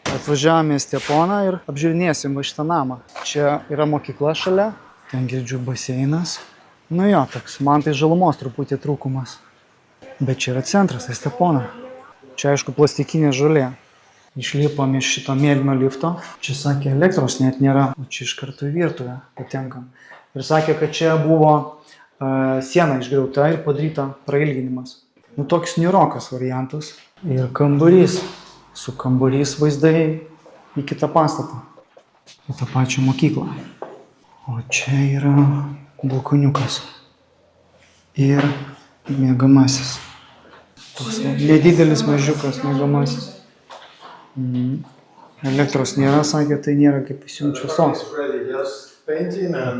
Atvažiavome į Steponą ir apžiūrinėsim va šitą namą. Čia yra mokykla šalia, ten girdžiu baseinas. Nu jo, toks, man tai žalumos truputį trūkumas. Bet čia yra centras, į Steponą. Čia aišku plastikinė žolė. Išlipom iš šito mėlyno lifto. Čia sakė, elektros net nėra, o čia iš karto į virtuvę patenkam. Ir sakė, kad čia buvo siena išgriauta ir padaryta prailginimas. Nu toks niūrokas variantas. Ir kambarys. Su kambarys vaizdai į kitą pastatą, į tą pačią mokyklą. O čia yra balkoniukas ir miegamasis. Toks nedidelis mažiukas miegamasis. Elektros nėra, sakė, tai nėra kaip įsijungt šviesos.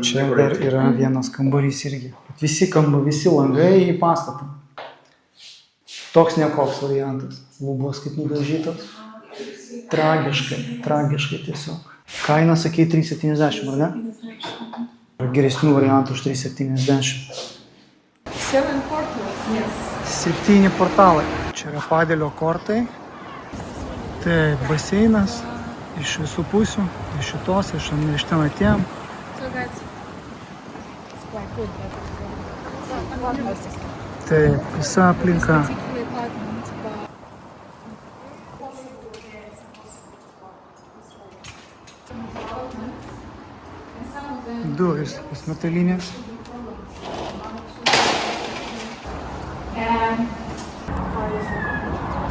Čia dar yra vienas kambarys irgi. Visi langai į pastatą. Toks nekoks variantas. Lubos kaip nudažytos. Tragiškai tiesiog. Kaina, sakei, 3,70, ar ne? Geresnių variantų už 3,70. 7 portals, yes. 7 portalai. Čia yra padelio kortai. Tai baseinas iš visų pusių. Iš šitos, iš ten atėjom. So that's quite good. Tai visa aplinka. Durys metalinės.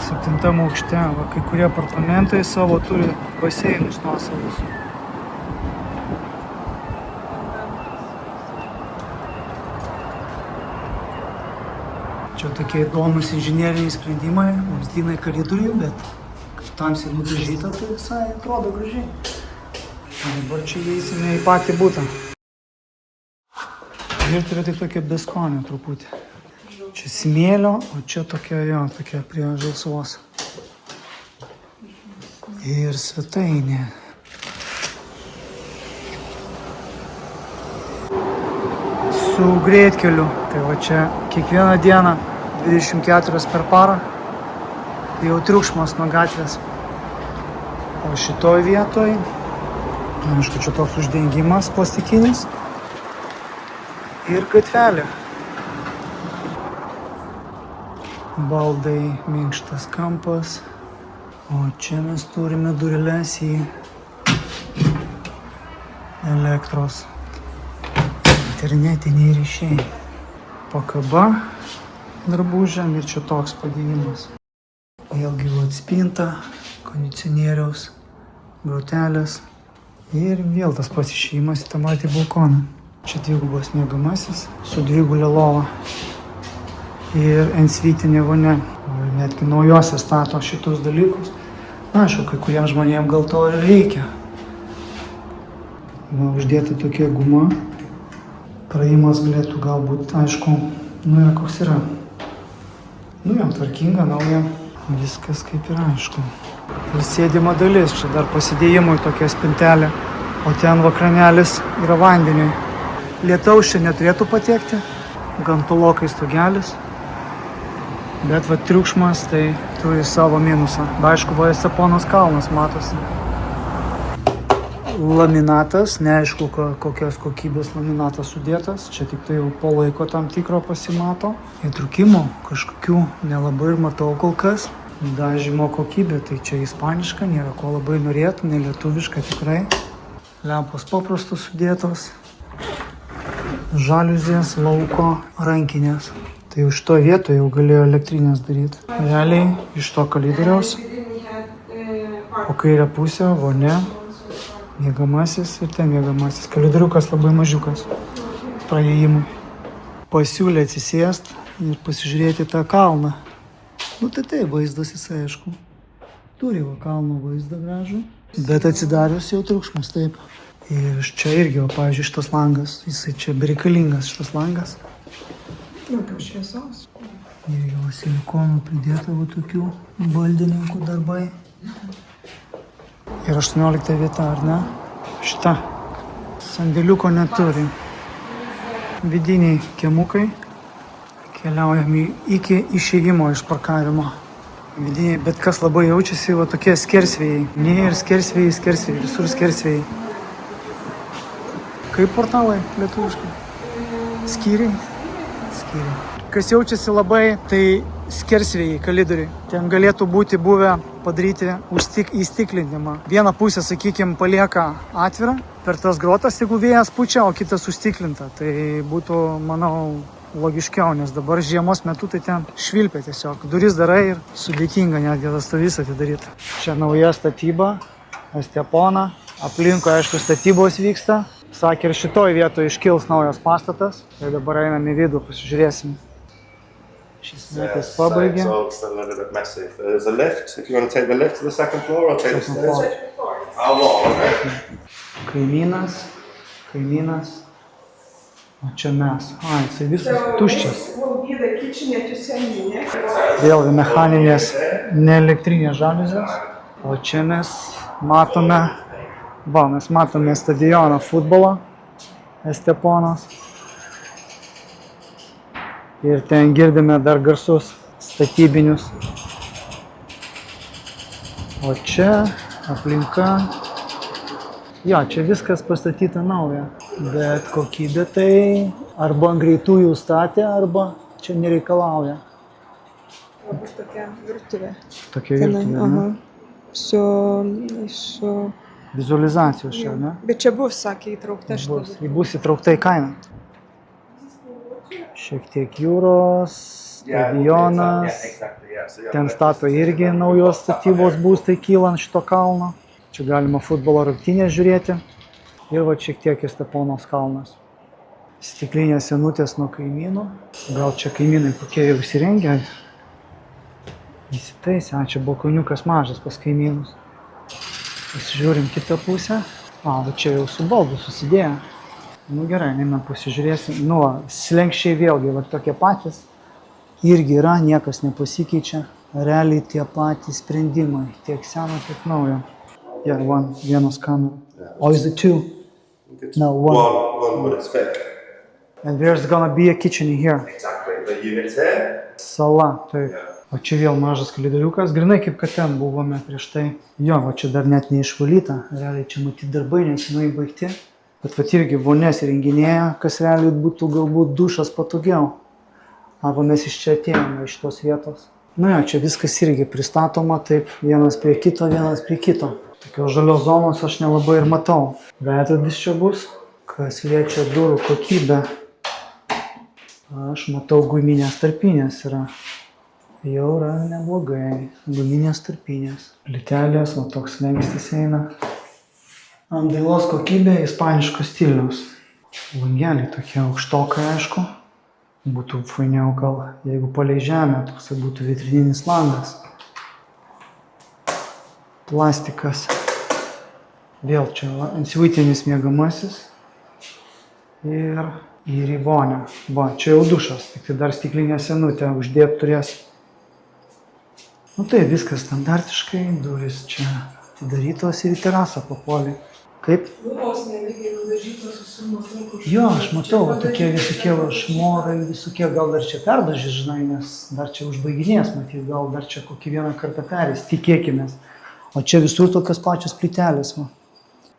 Septintam aukšte, va, kai kurie apartamentai savo turi baseinus nuosavus. Čia tokie įdomus inžineriniai sprendimai, vamzdynai koridorių, bet kaip tamsiai nudažyta, tai visai atrodo gražiai. Dabar čia įeisime į patį butą. Virtuvė tai tokia beskonė truputį. Čia smėlio, o čia tokia prie žalsvos. Ir svetainė. Su greitkeliu. Tai va čia kiekvieną dieną 24 per parą. Jau triukšmas nuo gatvės. O šitoj vietoj, aišku, čia toks uždengimas plastikinis. Ir gatvelė. Baldai, minkštas kampas. O čia mes turime dureles į elektros. Internetiniai ryšiai. Pakaba drabužiam ir čia toks padėjimas. Vėlgi atspinta, kondicionieriaus, grotelės. Ir vėl tas pats išėjimas į tą patį balkoną. Čia dvigubas miegamasis su dvigulė lova ir ensvitinė vonia. Netgi naujose stato šitus dalykus. Na, aišku, kai kuriems žmonėms gal to ir reikia. Va, uždėta tokia guma. Praėjimas galėtų galbūt, aišku, yra koks yra. Jau tvarkinga, nauja. Viskas kaip ir aišku. Ir sėdima dalis, čia dar pasidėjimui tokia spintelė. O ten vakranelis yra vandeniui. Lietaus čia neturėtų patekti, gan tolokai stogelis, bet va triukšmas tai turi savo minusą. Aišku, va Steponos kalnas matosi. Laminatas, neaišku kokios kokybės laminatas sudėtas, čia tik tai jau po laiko tam tikro pasimato. Įtrūkimo kažkokių nelabai ir matau kol kas. Dažymo kokybė, tai čia ispaniška, nėra ko labai norėtų, nelietuviška tikrai. Lempos paprastos sudėtos. Žaliuzės, lauko, rankinės. Tai už to vietoje jau galėjo elektrinės daryti. Realiai iš to koridoriaus po kairę pusę vonia, miegamasis ir ten miegamasis. Koridoriukas labai mažiukas praėjimui. Pasiūlė atsisėst ir pasižiūrėti tą kalną. Nu tai vaizdas jisai, aišku, turi va kalno vaizdą gražų, bet atsidarius jau triukšmas, taip. Ir čia irgi, pavyzdžiui, šitas langas, jisai čia bereikalingas šitas langas. Daugiau šviesos. Ir jau silikonų pridėta va tokių baldininkų darbai. Ir 18 vieta, ar ne? Šita. Sandėliuko neturi. Vidiniai kiemukai. Keliaujame iki išėjimo iš parkavimo. Vidiniai, bet kas labai jaučiasi, va tokie skersvėjai. Ne ir skersvėjai, visur skersvėjai. Kaip portalai lietuviškai? Skyriai? Skyriai. Kas jaučiasi labai, tai skersvėjai, kalidoriai. Ten galėtų būti buvę padaryti įstiklinimą. Vieną pusę, sakykime, palieka atvirą per tas grotas, jeigu vėjas pučia, o kitas užstiklinta. Tai būtų, manau, logiškiau, nes dabar žiemos metu tai ten švilpia tiesiog. Duris darai ir sudėtinga netgi tas duris atidaryti. Čia nauja statyba, Estepona. Aplinkui, aišku, statybos vyksta. Sakė, ir šitoj vietoje iškils naujas pastatas. Tai dabar einam į vidų, pasižiūrėsim. Šis metas pabaigė. So it's a little bit massive. There's a lift. If you want to take the lift to the second floor, I'll take the stairs. Okay. Kaimynas. O čia mes. Jisai visas tuščias. Vėl mechaninės, neelektrinės žaliuzės. O čia mes matome stadioną futbolą Esteponos. Ir ten girdime dar garsus statybinius. O čia aplinka. Jo, čia viskas pastatyta nauja. Bet kokybė tai arba greitųjų statė, arba čia nereikalauja. Bus tokia virtuvė. Tokia virtuvė, ne? Su Vizualizacijos čia, ne? Bet čia bus, sakė, įtraukta šitą. Bus įtraukta į kainą. Šiek tiek jūros, stadionas. Ten stato irgi naujos statybos būstai kylant šito kalno. Čia galima futbolo rungtynės žiūrėti. Ir va šiek tiek Esteponos kalnas. Stiklinės senutės nuo kaimynų. Gal čia kaimynai kokie jau įsirengę. Įsitaisė, čia balkoniukas mažas pas kaimynus. Pasižiūrim kitą pusę. Va čia jau su baldu susidėjo. Nu gerai, einam pasižiūrėsim. Slenkščiai vėlgi, va tokie patys. Irgi yra, niekas nepasikeičia. Realiai tie patys sprendimai. Tiek seno, tiek naujo. Yeah, vienos kamera. Oh, is it two? No, one. One, but it's fake. And there's gonna be a kitchen here. Exactly. The unit's here. Sala, taip. O čia vėl mažas kalidoriukas, grinai kaip kad ten buvome prieš tai. Jo, va čia dar net neišvalyta. Realiai čia matyti darbai nesenai baigti. Bet vat irgi vonės įrenginėja, kas realiai būtų galbūt dušas patogiau. Arba mes iš čia atėjome, iš tos vietos. Nu jo, čia viskas irgi pristatoma taip, vienas prie kito. Tokios žalios zonos aš nelabai ir matau. Veidrodis čia bus, kas liečia durų kokybę. Aš matau guminės tarpinės yra. Jau yra neblogai. Guminės tarpinės. Plytelės, va toks slenkstis eina. Apdailos kokybė ispaniško stiliaus. Langeliai tokie aukštokai, aišku. Būtų fainiau gal, jeigu palei žemę, toksai būtų vitrininis langas. Plastikas. Vėl čia antsivaitinis miegamasis. Ir į vonią. Va, čia jau dušas, tik tai dar stiklinė senutė uždėt turės. Nu tai viskas standartiškai, duris čia atidarytos ir į terasą papuolė. Kaip? Lubos nelygiai nudažytos susimuotų. Jo, aš matau, tokie visokie šmorai, visokie gal dar čia perdažys, žinai, nes dar čia užbaiginės, matyt, gal dar čia kokį vieną kartą perės, tikėkimės. O čia visur tokios pačios plytelės, va.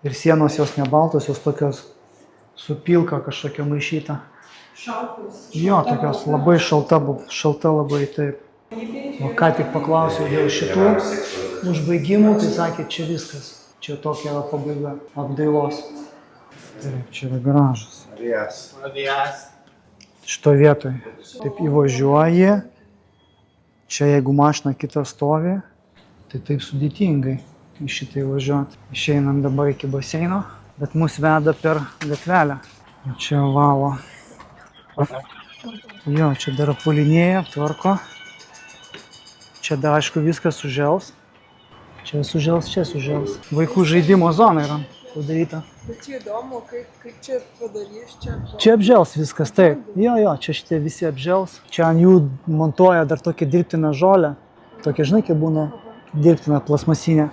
Ir sienos jos ne baltos, jos tokios su pilka kažkokia maišyta. Šaltos. Jo, tokios labai šalta labai taip. O ką tik paklausiau dėl šitų užbaigimų, tai sakė, čia viskas. Čia tokia yra pabaiga apdailos. Taip, čia yra garažas. Šito vietoj. Taip įvažiuoji. Čia jeigu mašina kita stovi, tai taip sudėtingai į šitą įvažiuoti. Išeinam dabar iki baseino, bet mus veda per gatvelę. O čia valo. Jo, čia dar apvalinėja, tvarko. Čia dar aišku viskas sužels. Čia sužels. Vaikų žaidimo zona yra padaryta. Bet čia įdomu, kaip čia padarys čia. Čia apžels viskas, taip. Jo, čia šitie visi apžels. Čia ant jų montuoja dar tokią dirbtiną žolę. Tokia, žinai, kaip būna dirbtina plasmasinė.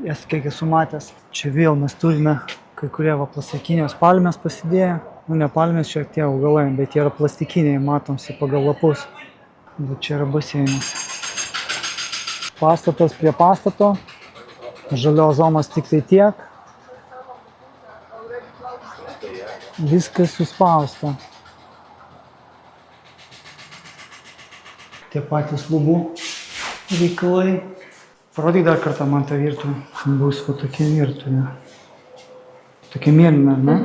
Jas kiek esu matęs. Čia vėl mes turime kai kurie plastikinės palmės pasidėję. Nu, ne palmės, čia tie augalai, bet jie yra plastikiniai, matomsi pagal lapus. Bet čia yra baseinas. pastatas prie pastato. Žalios zonos tik tai tiek. Viskas suspausta. Tie patys lubų reikalai. Parodyk dar kartą man tą virtuvę. Bus va tokia virtuvė. Tokia mėlyna, ne?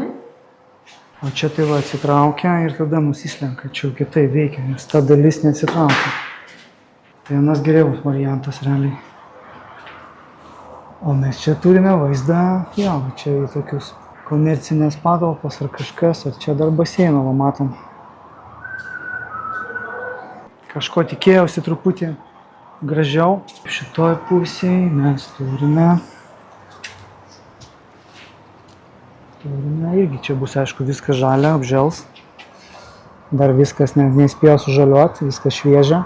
O čia tai va atsitraukia ir tada nusislenka. Čia jau kitaip veikia, nes ta dalis neatsitraukia. Tai vienas geriau variantas realiai. O mes čia turime vaizdą, jo, čia į tokius komercinės patalpos ar kažkas, o čia dar baseiną va matom. Kažko tikėjausi truputį gražiau. Šitoj pusėje mes turime irgi, čia bus aišku viskas žalia, apžels. Dar viskas nespėjo sužaliuoti, viskas šviežia.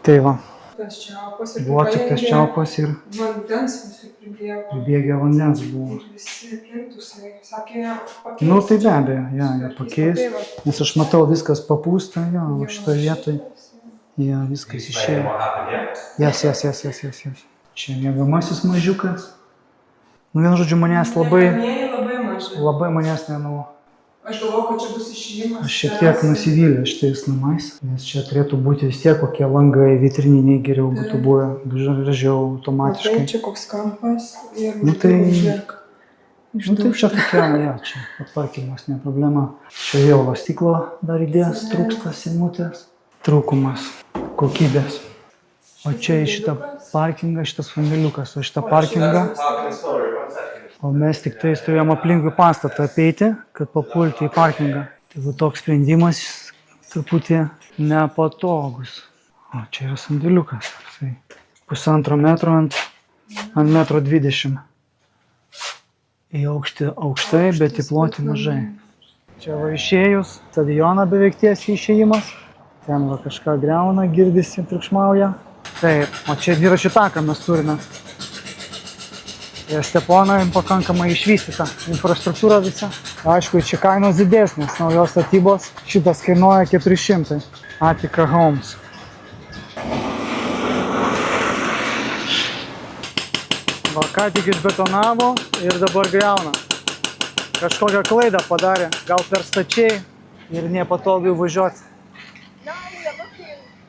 Tai va. Tas čiaupas ir Buvo tik tas čiaupas ir vandens visi pribėgo. pribėgę vandens buvo. Ir visi plintusai, sakė, pakeis. Nu tai be abejo, jie pakeis. Nes aš matau viskas papūsta, jo, va šitoje vietoje. Jo, viskas išėjo. Jas. Čia miegamasis mažiukas. Nu vienu žodžiu, manęs Labai mažai. labai manęs Aš galvoju, kad čia bus išėjimas. Aš šiek tiek nusivylę šitais namais, nes čia turėtų būti vis tiek kokie langai vitrininiai geriau būtų buvę, gražiau automatiškai. Matai, čia koks kampas ir Nu tai- žiūrėk. Nu tai čia tokia, ja, čia patvarkymas, ne problema. Čia vėl va stiklo dar įdės, trūksta sienutės. Trūkumas kokybės. O čia į šitą parkingą, šitas vandeliukas, o šitą parkingą. O mes tik tais turėjom aplinkui pastatą apeiti, kad papulti į parkingą. Tai buvo toks sprendimas truputį nepatogus. O čia yra sandėliukas. 1,5 metro ant 1,20 m. Į aukštai, bet į plotį mažai. Čia va išėjus, stadioną beveik tiesiai išėjimas. Ten va kažką greuna, girdisi, triukšmauja. Taip, o čia dviračių taką mes turime. Steponai pakankamai išvystyta infrastruktūra visa. Aišku, čia kainos didesnės, naujos statybos. Šitas kainuoja 400. Attica Homes. Va, ką tik išbetonavo ir dabar greuna. Kažkokią klaidą padarė, gal per stačiai ir nepatogiai važiuoti.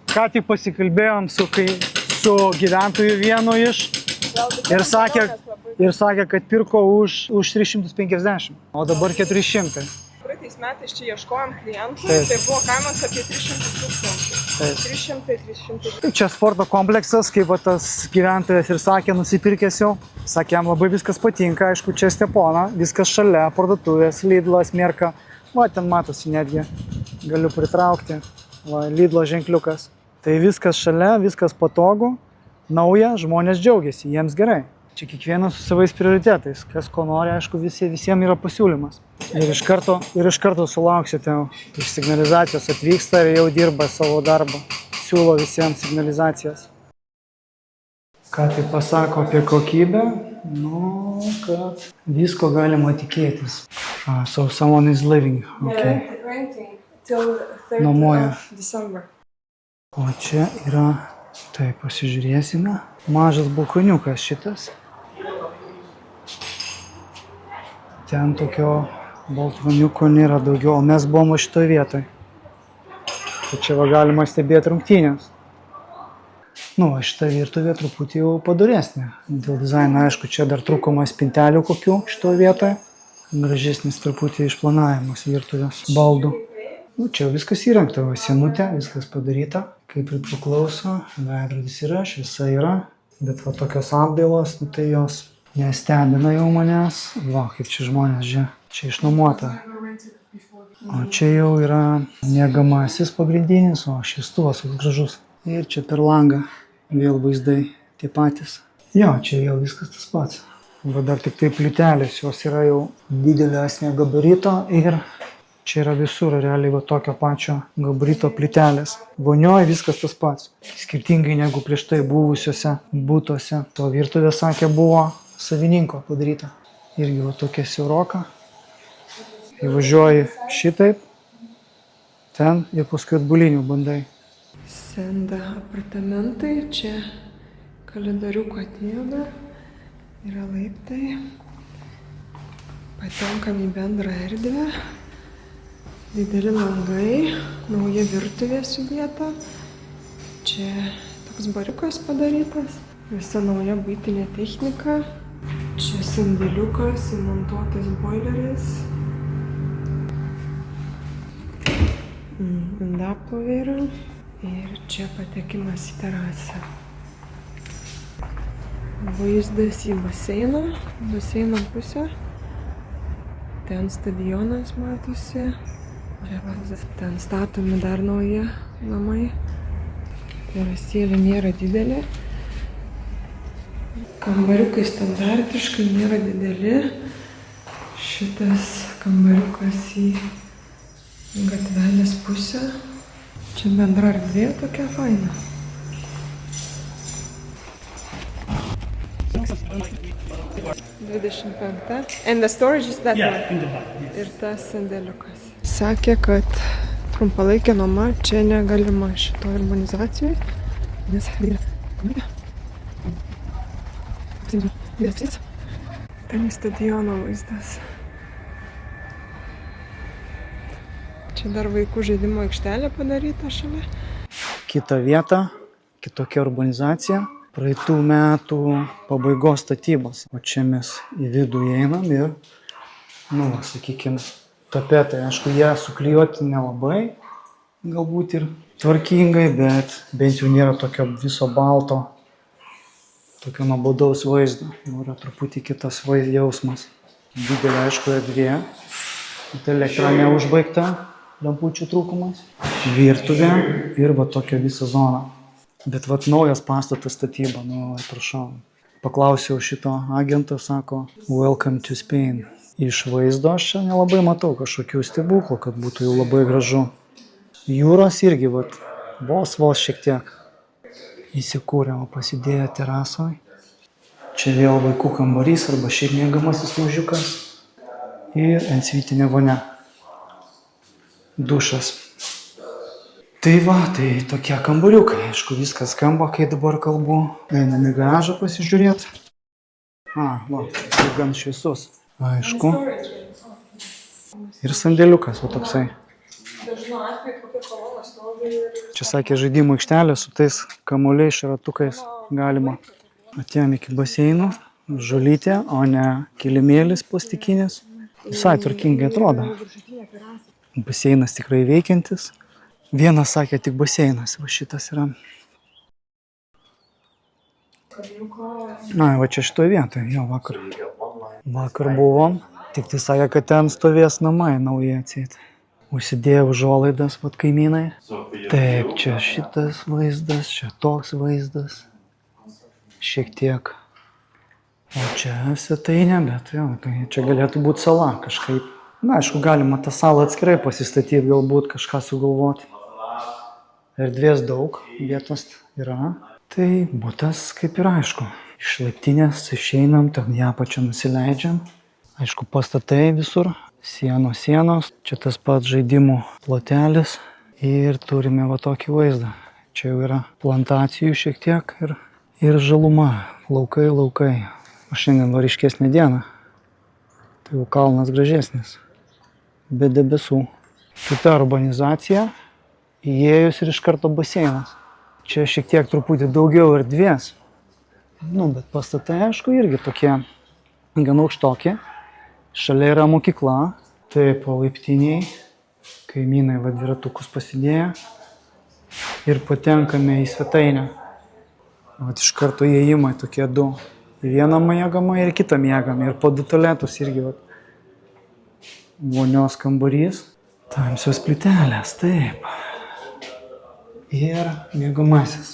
Ką tik pasikalbėjom su gyventoju vienu iš ir sakė, kad pirko už 350, o dabar 400. Praeitais metais čia ieškojom klientų, Taip. tai buvo kainos apie 300 tūkstančių. 300. Čia sporto kompleksas, kaip va tas gyventojas ir sakė, nusipirkęs jau. Sakė, jam labai viskas patinka, aišku, čia Stepona, viskas šalia, parduotuvės, Lidlas, Merka. Va, ten matosi netgi, galiu pritraukti, va, Lidlo ženkliukas. Tai viskas šalia, viskas patogu, nauja, žmonės džiaugiasi, jiems gerai. Čia kiekvienas su savais prioritetais, kas ko nori, aišku, visiems yra pasiūlymas. Ir iš karto sulauksite, iš signalizacijos atvyksta ir jau dirba savo darbą, siūlo visiems signalizacijas. Ką tai pasako apie kokybę? Nu, kad visko galima tikėtis. So someone is living, okay. Renting till 30th Nuomoja. of December. O čia yra, tai pasižiūrėsime, mažas balkoniukas šitas. Ten tokio balkoniuko nėra daugiau, o mes buvom šitoje vietoje. Tai čia va galima stebėti rungtynės. Nu, šitą virtuvę truputį jau padoresnė. Dėl dizaino, aišku, čia dar trūkoma spintelių kokių šitoje vietoje. Gražesnis truputį išplanavimas virtuvės baldų. Nu, čia viskas įrengta, va, sienutė, viskas padaryta, kaip ir priklauso. Veidrodis yra, šviesa yra, bet va tokios apdailos, nu, tai jos nestebina jau manęs. Va, kaip čia žmonės žiūrė, čia išnuomota. O čia jau yra miegamasis pagrindinis, o šviestuvas toks gražus. Ir čia per langą vėl vaizdai tie patys. Jo, čia jau viskas tas pats. Va dar tik tai plytelės, jos yra jau didelesnio gabarito ir čia yra visur realiai va tokio pačio gabarito plytelės. Vonioje viskas tas pats. Skirtingai negu prieš tai buvusiuose butuose. To virtuvė, sakė, buvo savininko padaryta. Irgi va tokia siauroka. Įvažiuoji šitaip, ten ir paskui atbulinių bandai. Senda apartamentai, čia kalendoriuko atėjome, yra laiptai, patenkam į bendrą erdvę, dideli langai, nauja virtuvė sudėta, čia toks bariukas padarytas, visa nauja buitinė technika, čia sandėliukas, įmontuotas boileris, indaplovė yra ir čia patekimas į terasą. Vaizdas į baseiną, baseino pusę, ten stadionas matosi, ten statomi dar nauji namai, terasėlė nėra didelė, kambariukai standartiškai nėra dideli, šitas kambariukas į gatvelės pusę, čia bendra erdvė tokia faina. And the storage is that one. Ir tas sandėliukas. Sakė, kad trumpalaikė nuoma čia negalima šito urbanizacijoj, nes ten stadiono vaizdas. Čia dar vaikų žaidimo aikštelė padaryta šalia. Kita vieta, kitokia urbanizacija, praeitų metų pabaigos statybos. O čia mes į vidų įeinam ir, sakykime, tapetai. Aišku, jie suklijuoti nelabai, galbūt ir tvarkingai, bet bent jau nėra tokio viso balto, tokio nuobodaus vaizdo. Jau yra truputį kitas jausmas. Didelė, aišku, erdvė, bet elektra neužbaigta. Lampučių trūkumas, virtuvė ir va tokia visa zona. Bet vat naujas pastatas statyba, prašau. Paklausiau šito agento, sako, welcome to Spain. Iš vaizdo aš čia nelabai matau kažkokių stebuklų, kad būtų jau labai gražu. Jūros irgi vos šiek tiek įsikūrė, o pasidėjo terasoje. Čia vėl vaikų kambarys arba šiaip mėgamasis laužiukas ir ensvitinė vonia. Dušas. Tai tokie kambariukai. Aišku, viskas skamba, kai dabar kalbu. Einam į garažą pasižiūrėti. Gan šviesus. Aišku. Ir sandėliukas, toksai. Čia sakė žaidimų aikštelė su tais kamuoliais, šratukais galima. Atėjom iki baseinų. Žolytė, o ne kilimėlis plastikinis. Visai tvarkingai atrodo. Baseinas tikrai veikiantis. Vienas sakė tik baseinas, va šitas yra. Va čia šitoje vietoje, jo vakar buvom. Tik tai sakė, kad ten stovės namai nauji atseit. Užsidėjo užuolaidas, kaimynai. Taip, čia šitas vaizdas, čia toks vaizdas. Šiek tiek. O čia svetainė, bet čia galėtų būti sala kažkaip. Aišku, galima tą salą atskirai pasistatyti, galbūt kažką sugalvoti. Erdvės daug, vietos yra. Tai butas kaip ir aišku. Iš laiptinės išeinam, ten ją pačią nusileidžiam. Aišku, pastatai visur. Sienos. Čia tas pats žaidimų plotelis. Ir turime tokį vaizdą. Čia jau yra plantacijų šiek tiek ir žaluma. Laukai. O šiandien ryškesnė diena. Tai jau kalnas gražesnis. Be debesų. Kita urbanizacija, įėjus ir iš karto baseinas. Čia šiek tiek truputį daugiau erdvės. Bet pastatai, aišku, irgi tokie gan aukštokie. Šalia yra mokykla, taip, laiptiniai, kaimynai dviratukus pasidėję. Ir patenkame į svetainę. Iš karto įėjimai tokie du. Į vieną miegamą ir kitą miegamą. Ir po du tualetus irgi. Vonios kambarys, tamsios plytelės, taip. Ir miegamasis.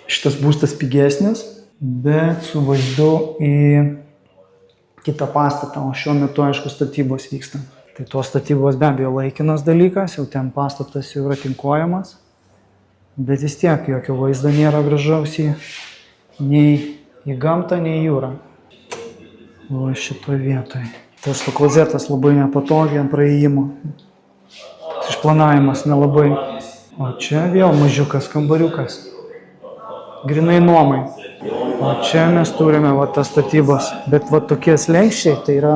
Šitas būstas pigesnis, bet su vaizdu į kitą pastatą, o šiuo metu, aišku, statybos vyksta. Tai tos statybos be abejo laikinas dalykas, jau ten pastatas jau yra tinkuojamas, bet vis tiek jokio vaizdo nėra gražaus nei į gamtą, nei į jūrą. O šitoje vietoje. Tas klozetas labai nepatogiai ant praėjimo. Išplanavimas nelabai O čia vėl mažiukas kambariukas. Grinai nuomai. O čia mes turime va tas statybos. Bet va tokie slenkščiai, tai yra,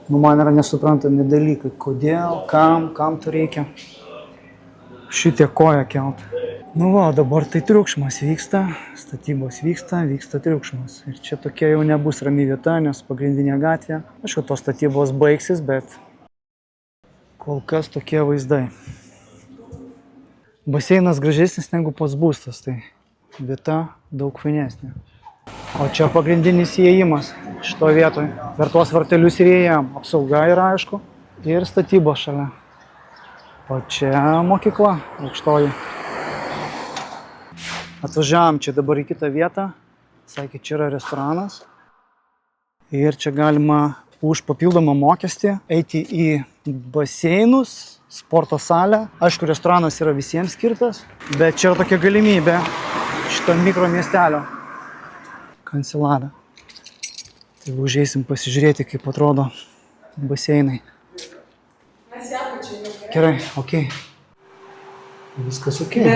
nu man yra nesuprantami dalykai. Kodėl, kam to reikia šitie koją kelt. Nu va, dabar tai triukšmas vyksta, statybos vyksta triukšmas. Ir čia tokia jau nebus rami vieta, nes pagrindinė gatvė. Aišku, tos statybos baigsis, bet kol kas tokie vaizdai. Baseinas gražesnis negu pats būstas, tai vieta daug fainesnė. O čia pagrindinis įėjimas šito vietoj. Per tuos vartelius ir įėjom. Apsauga yra aišku ir statybos šalia. O čia mokykla aukštoji. Atvažiavam čia dabar į kitą vietą. Sakė, čia yra restoranas. Ir čia galima už papildomą mokestį eiti į baseinus, sporto salę. Aišku, restoranas yra visiems skirtas, bet čia yra tokia galimybė šito mikro miestelio. Kancelada. Tai užeisim pasižiūrėti, kaip atrodo baseinai. Gerai, okei. Viskas okei.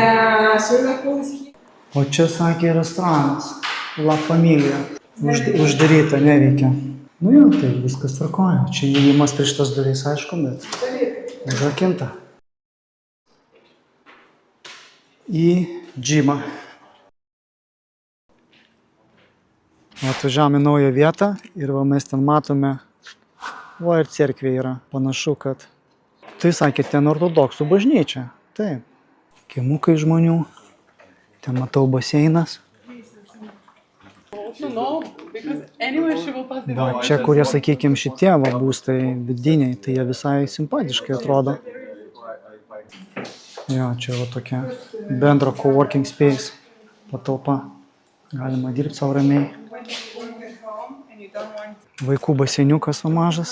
O čia sakė restoranas. La Familia. Uždaryta, neveikia. Nu jau, tai viskas tvarkoja. Čia įėjimas prieš tas durys, aišku, bet užrakinta. Į džimą. Atvažiavome į naują vietą ir va mes ten matome, va ir cerkvė yra. Panašu, kad tai sakė ten ortodoksų bažnyčia. Taip. Kiemukai žmonių. Ten matau baseinas. Va, čia, kurie, sakykime, šitie va, būstai vidiniai, tai jie visai simpatiškai atrodo. Jo, čia va tokia bendro coworking space patalpa. Galima dirbti savo ramiai. Vaikų baseiniukas va mažas.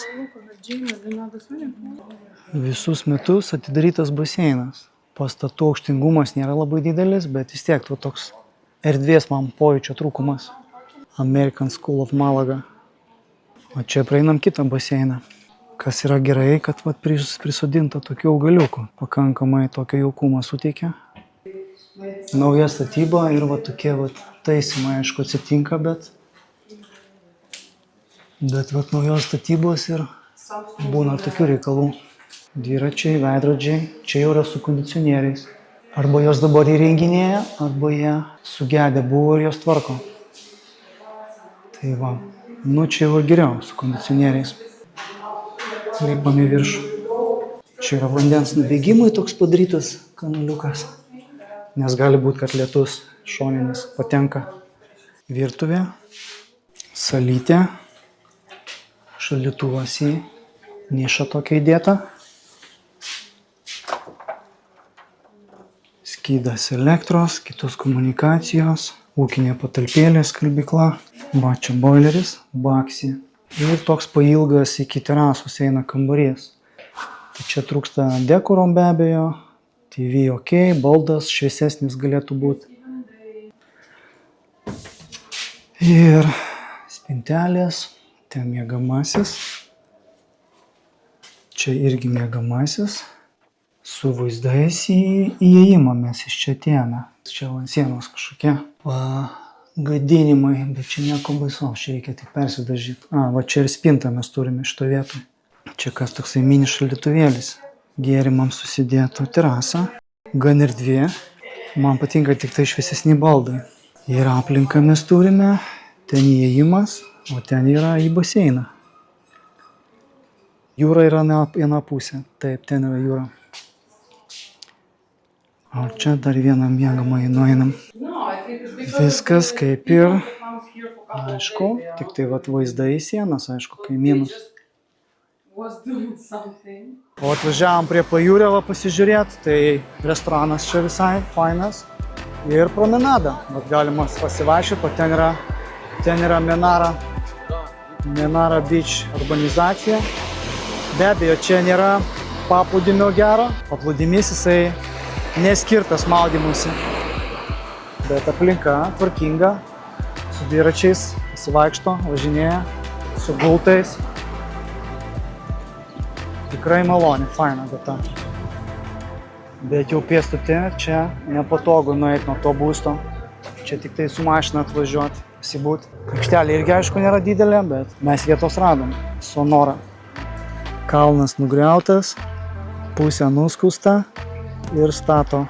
Visus metus atidarytas baseinas. Pastatų aukštingumas nėra labai didelis, bet vis tiek toks erdvės man pojūčio trūkumas. American School of Malaga. O čia praeinam kitą baseiną. Kas yra gerai, kad prisodinta tokių augaliukų. Pakankamai tokio jaukumo suteikia. Nauja statyba ir va tokie va taisymai, aišku, atsitinka, bet va naujos statybos ir būna tokių reikalų. Dviračiai, veidrodžiai, čia jau yra su kondicionieriais. Arba jos dabar įrenginėja, arba jie sugedę buvo ir jos tvarko. Tai va, nu čia jau geriau su kondicionieriais. Lipam į viršų. Čia yra vandens nubėgimui toks padarytas kanaliukas. Nes gali būti, kad lietus šoninis patenka. Virtuvė, salytė, šaldytuvas į nišą tokia įdėta. Skydas elektros, kitos komunikacijos, ūkinė patalpėlė, skalbykla, va čia boileris, baksi. Ir toks pailgas iki terasos eina kambarys. Tai čia trūksta dekoro be abejo, TV ok, baldas šviesesnis galėtų būti. Ir spintelės, ten miegamasis. Čia irgi miegamasis. Su vaizdais į įėjimą mes iš čia atėjome. Čia ant sienos kažkokie gadinimai, bet čia nieko baisaus, čia reikia tik persidažyti. Va čia ir spintą mes turime šito vietoj. Čia kas toksai mini šaldytuvėlis. Gėrimams susidėtų terasa, gan erdvė. Man patinka tik tai šviesesni baldai. Ir aplinką mes turime, ten įėjimas, o ten yra į baseiną. Jūra yra viena pusė, taip, ten yra jūra. O čia dar vieną miegamąjį nueinam. Viskas kaip ir, aišku, tik tai vat vaizdai į sienas, aišku, kaimynus. O atvažiavom prie pajūrio pasižiūrėti, tai restoranas čia visai fainas. Ir promenada, vat galima pasivaikščioti, o ten yra Menara Beach urbanizacija. Be abejo, čia nėra paplūdimio gero, paplūdimys jisai neskirtas maudymuisi, bet aplinka tvarkinga, su dviračiais pasivaikšto, važinėja, su gultais. Tikrai maloni, faina vieta. Bet jau pėstute, čia nepatogu nueiti nuo to būsto. Čia tik tai su mašina atvažiuoti, pasibūt. Aikštelė irgi aišku nėra didelė, bet mes vietos radom. Sonora. Kalnas nugriautas, pusė nuskusta ir stato.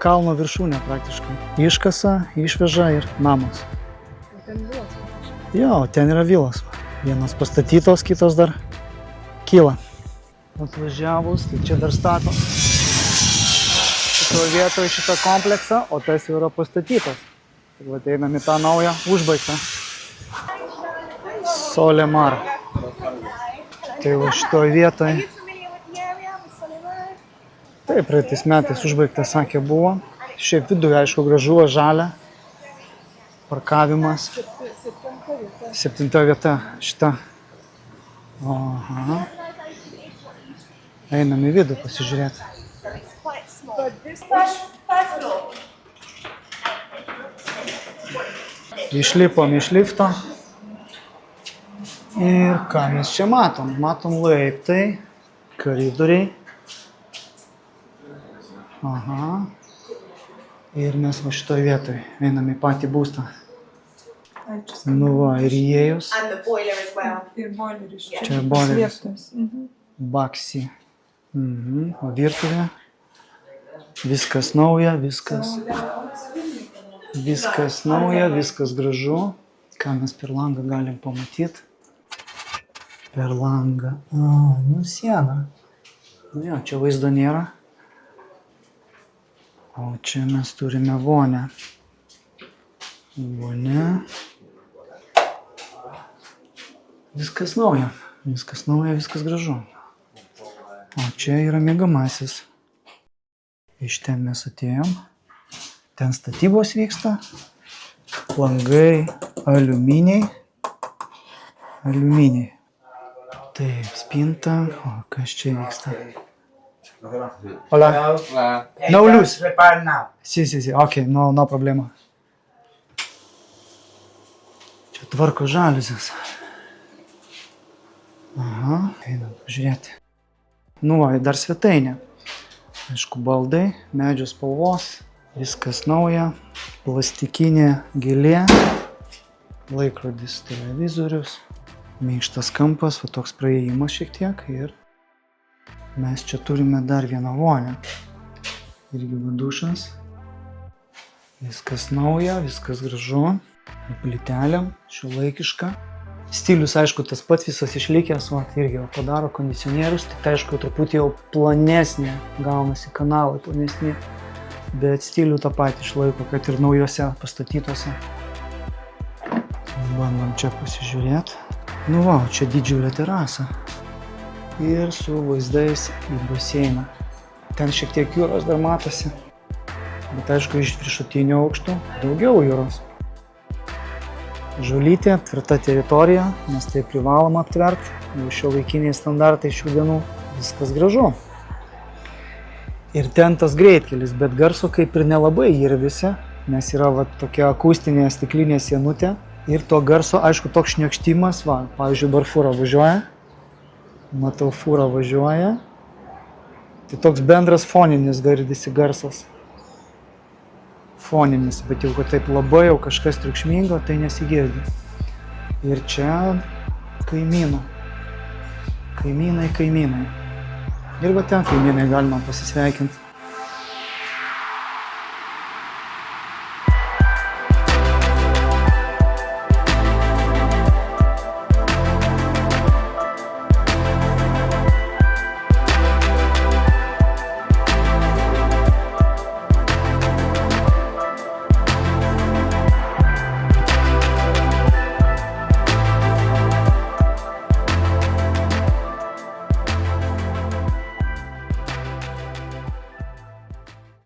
Kalno viršūnė praktiškai. Iškasa, išveža ir namas. Jo, ten yra vilos. Vienos pastatytos, kitos dar kyla. Atvažiavus, tai čia dar stato. Šitoje vietoje šitą kompleksą, o tas jau yra pastatytas. Tai va, einam į tą naują, užbaigtą. Solemar. Tai va šitoje vietoje. Taip, praeitais metais užbaigtas, sakė, buvo. Šiaip viduje, aišku, gražu, žalia. Parkavimas. 7 vieta šita. Aha. Einam į vidų pasižiūrėti. Išlipom iš lifto. Ir ką mes čia matom? Matom laiptai, koridoriai. Aha. Ir mes va šitoj vietoj einam į patį būstą. Nu va, ir įėjus. Ir boileris. Čia boileris. Baksi. O virtuvė. Viskas nauja, viskas nauja, viskas gražu. Ką mes per langą galim pamatyti? Per langą. Nu siena. Nu jo, čia vaizdo nėra. O čia mes turime vonę. Vonė. Viskas nauja. Viskas nauja, viskas gražu. O čia yra miegamasis. Iš ten mes atėjom. Ten statybos vyksta. Langai aliuminiai. Aliuminiai. Taip, spinta. O kas čia vyksta? Hola. No luz. Prepare now. Sí. Ok, no problema. Čia tvarko žaliuzės. Aha, einam pažiūrėti. Nu va, dar svetainė. Aišku, baldai, medžio spalvos, viskas nauja, plastikinė gėlė, laikrodis, televizorius, minkštas kampas, va toks praėjimas šiek tiek ir mes čia turime dar vieną vonę. Irgi dušas, viskas nauja, viskas gražu, plytelėm, šiuolaikiška. Stilius, aišku, tas pats visas išlikęs, va, irgi padaro kondicionierius, tai aišku, truputį jau planesnė, gaunasi kanalai planesni, bet stilių tą patį išlaiko, kad ir naujose pastatytose. Bandom čia pasižiūrėti. Nu va, čia didžiulė terasa ir su vaizdais į baseiną. Ten šiek tiek jūros dar matosi, bet aišku, iš viršutinio aukšto daugiau jūros. Žulytė, tvirta teritorija, nes tai privaloma aptverti, jau šiuolaikiniai standartai šių dienų, viskas gražu. Ir ten tas greitkelis, bet garso kaip ir nelabai girdisi, nes yra va tokia akustinė stiklinė sienutė ir to garso, aišku, toks šniokštimas, va, pavyzdžiui, dabar fūra važiuoja, matau fūra važiuoja, tai toks bendras foninis girdisi garsas. Foninis, bet jau kad taip labai jau kažkas triukšmingo, tai nesigirdi. Ir čia kaimynų. Kaimynai. Ir va ten kaimynai galima pasisveikinti.